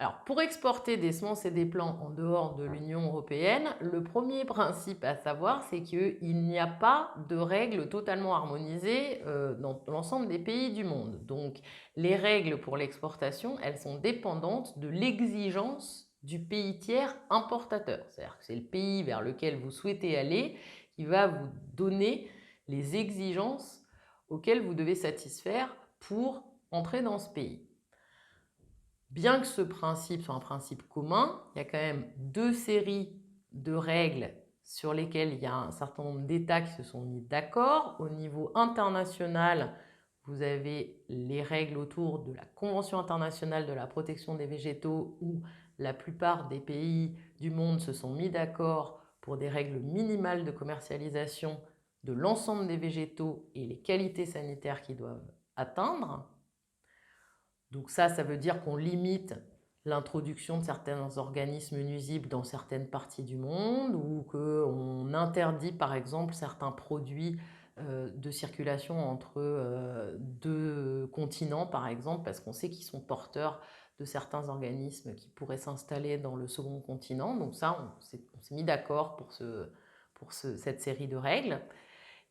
Alors, pour exporter des semences et des plants en dehors de l'Union européenne, le premier principe à savoir, c'est qu'il n'y a pas de règles totalement harmonisées dans l'ensemble des pays du monde. Donc, les règles pour l'exportation, elles sont dépendantes de l'exigence du pays tiers importateur. C'est-à-dire que c'est le pays vers lequel vous souhaitez aller qui va vous donner les exigences auxquelles vous devez satisfaire pour entrer dans ce pays. Bien que ce principe soit un principe commun, il y a quand même deux séries de règles sur lesquelles il y a un certain nombre d'États qui se sont mis d'accord. Au niveau international, vous avez les règles autour de la Convention internationale de la protection des végétaux où la plupart des pays du monde se sont mis d'accord pour des règles minimales de commercialisation de l'ensemble des végétaux et les qualités sanitaires qu'ils doivent atteindre. Donc ça veut dire qu'on limite l'introduction de certains organismes nuisibles dans certaines parties du monde ou qu'on interdit par exemple certains produits de circulation entre deux continents par exemple parce qu'on sait qu'ils sont porteurs de certains organismes qui pourraient s'installer dans le second continent. Donc ça, on s'est mis d'accord pour cette série de règles.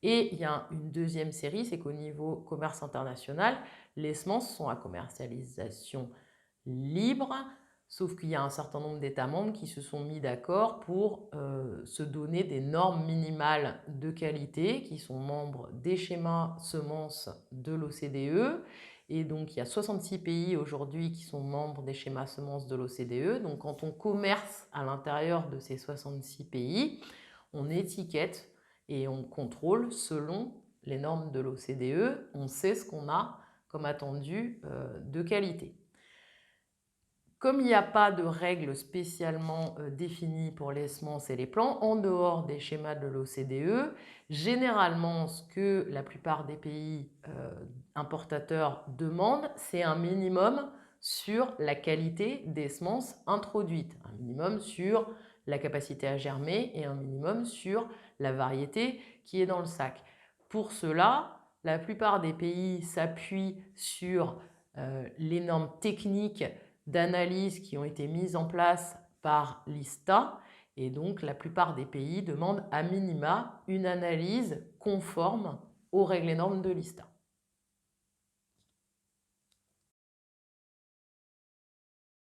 Et il y a une deuxième série, c'est qu'au niveau commerce international, les semences sont à commercialisation libre, sauf qu'il y a un certain nombre d'États membres qui se sont mis d'accord pour se donner des normes minimales de qualité, qui sont membres des schémas semences de l'OCDE. Et donc, il y a 66 pays aujourd'hui qui sont membres des schémas semences de l'OCDE. Donc, quand on commerce à l'intérieur de ces 66 pays, on étiquette et on contrôle selon les normes de l'OCDE. On sait ce qu'on a comme attendu de qualité. Comme il n'y a pas de règles spécialement définies pour les semences et les plants, en dehors des schémas de l'OCDE, généralement, ce que la plupart des pays importateurs demandent, c'est un minimum sur la qualité des semences introduites, un minimum sur la capacité à germer et un minimum sur la variété qui est dans le sac. Pour cela, la plupart des pays s'appuient sur les normes techniques d'analyse qui ont été mises en place par l'ISTA et donc la plupart des pays demandent à minima une analyse conforme aux règles et normes de l'ISTA.